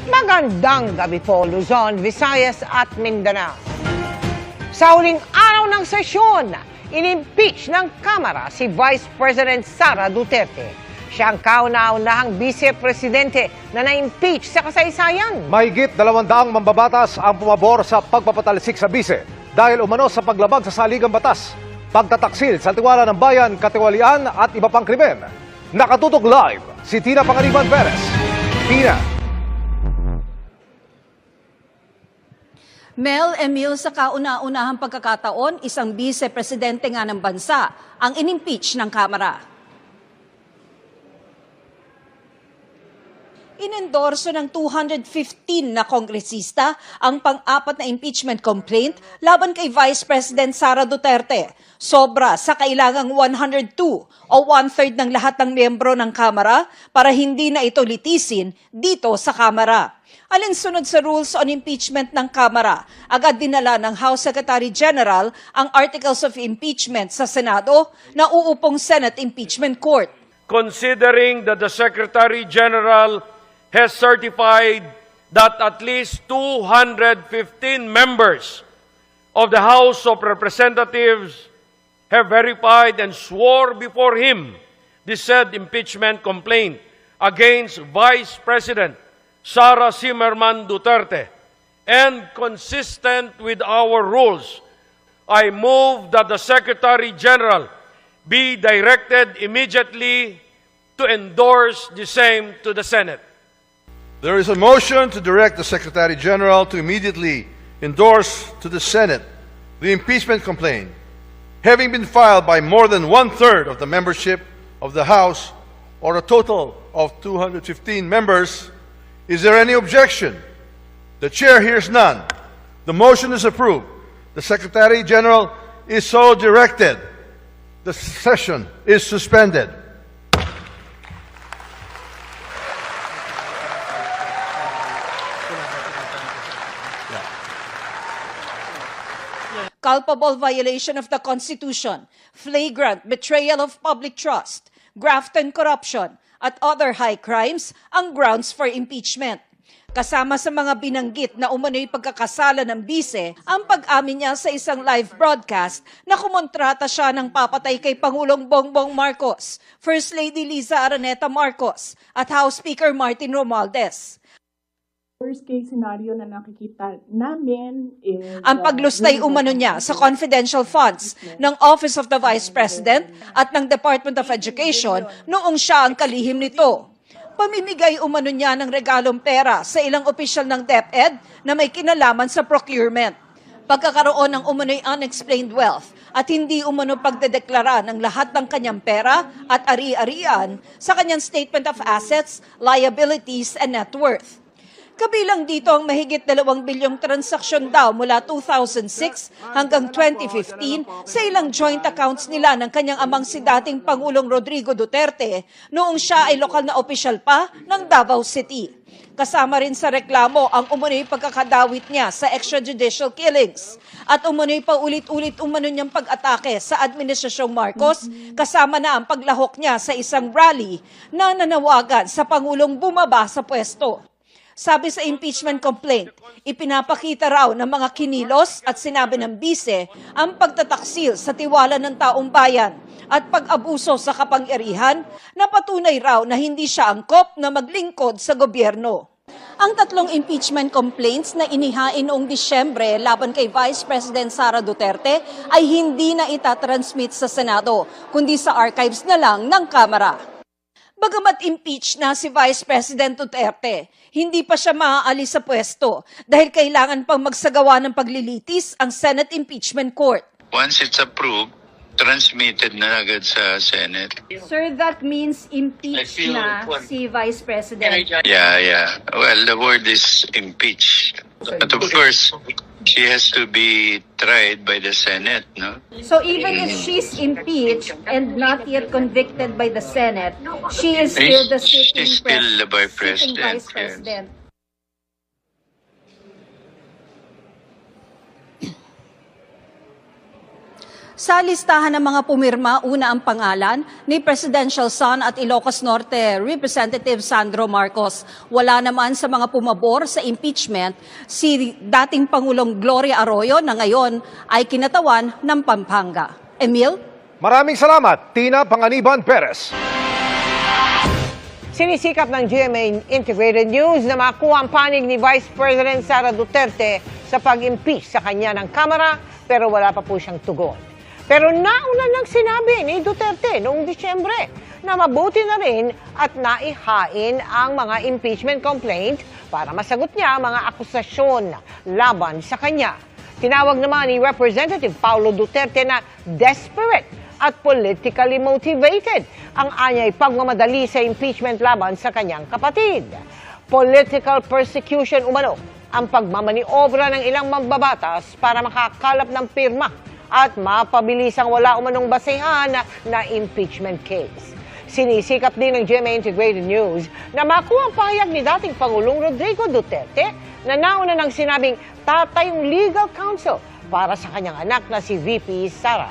Magandang gabi po, Luzon, Visayas at Mindanao. Sa huling araw ng sesyon, inimpeach ng Kamara si Vice President Sara Duterte. Siya ang kauna-unahang vice-presidente na na-impeach sa kasaysayan. Mahigit 200 mambabatas ang pumabor sa pagpapatalisik sa bise dahil umano sa paglabag sa saligang batas, pagtataksil sa tiwala ng bayan, katiwalian at iba pang krimen. Nakatutok live si Tina Pangaliban Perez. Tina. Mel Emil, sa kauna-unahang pagkakataon, isang vice-presidente nga ng bansa ang inimpeach ng Kamara. Inendorso ng 215 na kongresista ang pang-apat na impeachment complaint laban kay Vice President Sara Duterte. Sobra sa kailangang 102 o one-third ng lahat ng miyembro ng Kamara para hindi na ito litisin dito sa Kamara. Alinsunod sa rules on impeachment ng Kamara, agad dinala ng House Secretary General ang Articles of Impeachment sa Senado na uupong Senate Impeachment Court. Considering that the Secretary General has certified that at least 215 members of the House of Representatives have verified and swore before him the said impeachment complaint against Vice President Sara Zimmerman Duterte, and consistent with our rules, I move that the Secretary General be directed immediately to endorse the same to the Senate. There is a motion to direct the Secretary General to immediately endorse to the Senate the impeachment complaint, having been filed by more than one-third of the membership of the House, or a total of 215 members. Is there any objection? The Chair hears none. The motion is approved. The Secretary General is so directed. The session is suspended. Culpable violation of the Constitution, flagrant betrayal of public trust, graft and corruption, at other high crimes ang grounds for impeachment. Kasama sa mga binanggit na umano'y pagkakasala ng bise, ang pag-amin niya sa isang live broadcast na kumontrata siya ng papatay kay Pangulong Bongbong Marcos, First Lady Liza Araneta Marcos, at House Speaker Martin Romualdez. Worst case scenario na nakikita namin is ang paglustay umano niya sa confidential funds ng Office of the Vice President at ng Department of Education noong siya ang kalihim nito. Pamimigay umano niya ng regalong pera sa ilang opisyal ng DepEd na may kinalaman sa procurement. Pagkakaroon ng umano'y unexplained wealth at hindi umano pagdedeklara ng lahat ng kanyang pera at ari-arian sa kanyang Statement of Assets, Liabilities, and Net Worth. Kabilang dito ang mahigit 2 bilyong transaksyon daw mula 2006 hanggang 2015 sa ilang joint accounts nila ng kanyang amang si dating Pangulong Rodrigo Duterte noong siya ay lokal na opisyal pa ng Davao City. Kasama rin sa reklamo ang umano'y pagkakadawit niya sa extrajudicial killings at umano'y paulit-ulit umano niyang pag-atake sa Administrasyong Marcos kasama na ang paglahok niya sa isang rally na nanawagan sa Pangulong bumaba sa pwesto. Sabi sa impeachment complaint, ipinapakita raw ng mga kinilos at sinabi ng bise ang pagtataksil sa tiwala ng taong bayan at pag-abuso sa kapangyarihan na patunay raw na hindi siya angkop na maglingkod sa gobyerno. Ang tatlong impeachment complaints na inihain noong Disyembre laban kay Vice President Sara Duterte ay hindi na itatransmit sa Senado, kundi sa archives na lang ng Kamara. Bagamat impeach na si Vice President Duterte, hindi pa siya maaalis sa pwesto dahil kailangan pang magsagawa ng paglilitis ang Senate Impeachment Court. Once it's approved, transmitted na agad sa Senate. Sir, that means impeach na si Vice President. Yeah. Well, the word is impeach. But of course, she has to be tried by the Senate, no? So even if she's impeached and not yet convicted by the Senate, she is still the She's still the Vice sitting President. Vice President. Sa listahan ng mga pumirma, una ang pangalan ni Presidential Son at Ilocos Norte Representative Sandro Marcos. Wala naman sa mga pumabor sa impeachment si dating Pangulong Gloria Arroyo na ngayon ay kinatawan ng Pampanga. Emil? Maraming salamat, Tina Panganiban Perez. Sinisikap ng GMA Integrated News na makuha ang panig ni Vice President Sara Duterte sa pag-impeach sa kanya ng Kamara, pero wala pa po siyang tugon. Pero nauna nang sinabi ni Duterte noong Disyembre na mabuti na rin at naihain ang mga impeachment complaint para masagot niya ang mga akusasyon laban sa kanya. Tinawag naman ni Representative Paulo Duterte na desperate at politically motivated ang anyay pagmamadali sa impeachment laban sa kanyang kapatid. Political persecution umano ang pagmamaniobra ng ilang mambabatas para makakalap ng pirma at mapabilisang wala umanong basehan na impeachment case. Sinisikap din ng GMA Integrated News na makuha ang pahayag ni dating Pangulong Rodrigo Duterte na nauna nang sinabing tatay yung legal counsel para sa kanyang anak na si VP Sara.